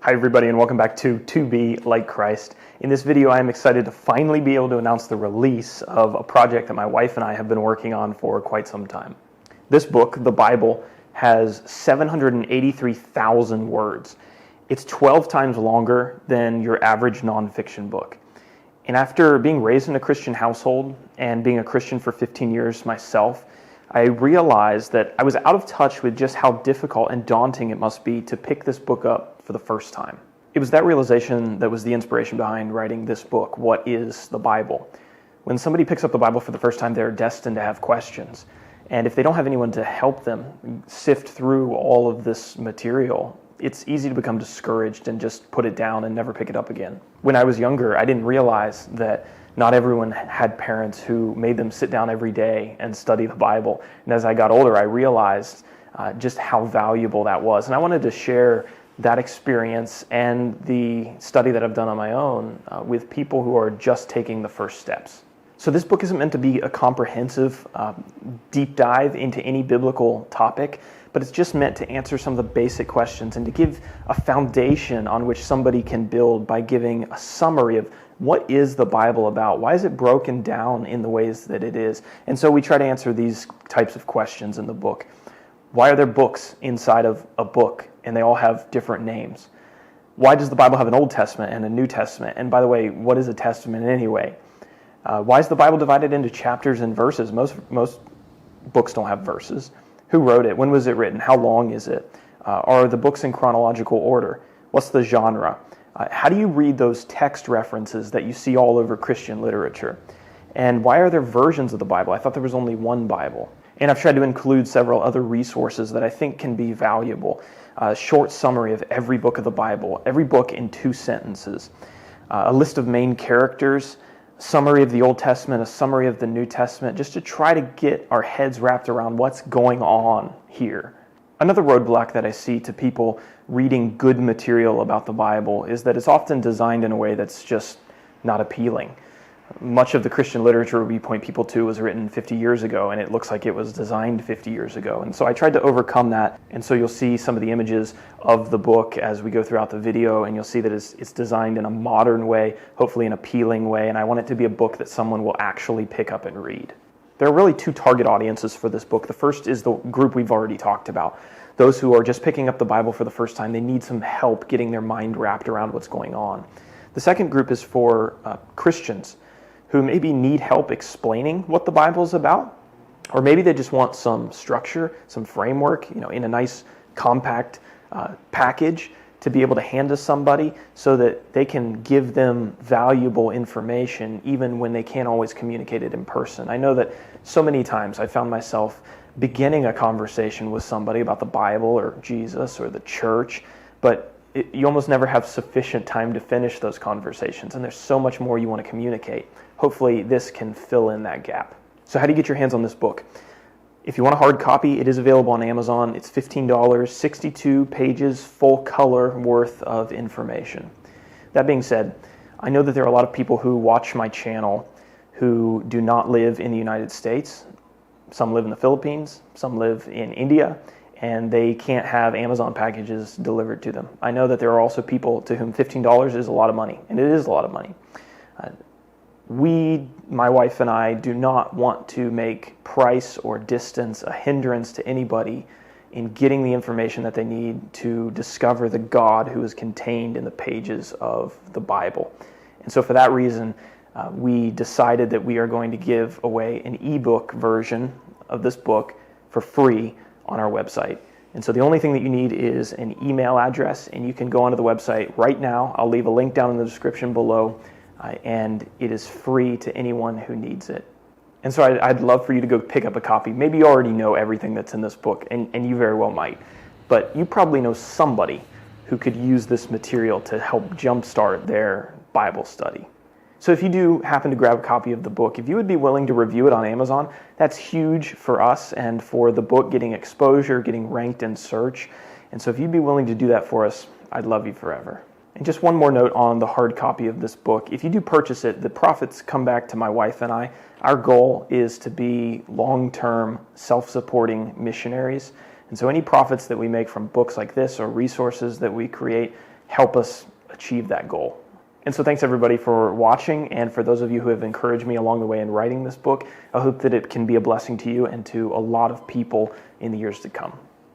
Hi everybody, and welcome back to 2BeLikeChrist. In this video I am excited to finally be able to announce the release of a project that my wife and I have been working on for quite some time. This book, the Bible, has 783,000 words. It's 12 times longer than your average nonfiction book. And after being raised in a Christian household and being a Christian for 15 years myself, I realized that I was out of touch with just how difficult and daunting it must be to pick this book up for the first time. It was that realization that was the inspiration behind writing this book, What is the Bible? When somebody picks up the Bible for the first time, they're destined to have questions. And if they don't have anyone to help them sift through all of this material, it's easy to become discouraged and just put it down and never pick it up again. When I was younger, I didn't realize that not everyone had parents who made them sit down every day and study the Bible. And as I got older, I realized just how valuable that was. And I wanted to share that experience and the study that I've done on my own with people who are just taking the first steps. So this book isn't meant to be a comprehensive deep dive into any biblical topic, but it's just meant to answer some of the basic questions and to give a foundation on which somebody can build by giving a summary of what is the Bible about? Why is it broken down in the ways that it is? And so we try to answer these types of questions in the book. Why are there books inside of a book and they all have different names? Why does the Bible have an Old Testament and a New Testament? And by the way, what is a testament anyway? Why is the Bible divided into chapters and verses? Most books don't have verses. Who wrote it? When was it written? How long is it? Are the books in chronological order? What's the genre? How do you read those text references that you see all over Christian literature? And why are there versions of the Bible? I thought there was only one Bible. And I've tried to include several other resources that I think can be valuable. A short summary of every book of the Bible, every book in 2 sentences. A list of main characters, summary of the Old Testament, a summary of the New Testament, just to try to get our heads wrapped around what's going on here. Another roadblock that I see to people reading good material about the Bible is that it's often designed in a way that's just not appealing. Much of the Christian literature we point people to was written 50 years ago, and it looks like it was designed 50 years ago. And so I tried to overcome that, and so you'll see some of the images of the book as we go throughout the video, and you'll see that it's designed in a modern way, hopefully an appealing way, and I want it to be a book that someone will actually pick up and read. There are really 2 target audiences for this book. The first is the group we've already talked about. Those who are just picking up the Bible for the first time, they need some help getting their mind wrapped around what's going on. The second group is for Christians who maybe need help explaining what the Bible is about, or maybe they just want some structure, some framework, in a nice compact package to be able to hand to somebody so that they can give them valuable information even when they can't always communicate it in person. I know that so many times I found myself beginning a conversation with somebody about the Bible or Jesus or the church, but you almost never have sufficient time to finish those conversations, and there's so much more you want to communicate. Hopefully this can fill in that gap. So how do you get your hands on this book? If you want a hard copy, it is available on Amazon. It's $15, 62 pages, full color worth of information. That being said, I know that there are a lot of people who watch my channel who do not live in the United States. Some live in the Philippines, some live in India, and they can't have Amazon packages delivered to them. I know that there are also people to whom $15 is a lot of money, and it is a lot of money. My wife and I, do not want to make price or distance a hindrance to anybody in getting the information that they need to discover the God who is contained in the pages of the Bible. And so for that reason, we decided that we are going to give away an ebook version of this book for free on our website. And so the only thing that you need is an email address, and you can go onto the website right now. I'll leave a link down in the description below, and it is free to anyone who needs it. And so I'd love for you to go pick up a copy. Maybe you already know everything that's in this book, and you very well might, but you probably know somebody who could use this material to help jumpstart their Bible study. So if you do happen to grab a copy of the book, if you would be willing to review it on Amazon, that's huge for us and for the book getting exposure, getting ranked in search. And so if you'd be willing to do that for us, I'd love you forever. And just one more note on the hard copy of this book. If you do purchase it, the profits come back to my wife and I. Our goal is to be long-term, self-supporting missionaries. And so any profits that we make from books like this or resources that we create help us achieve that goal. And so thanks everybody for watching, and for those of you who have encouraged me along the way in writing this book. I hope that it can be a blessing to you and to a lot of people in the years to come.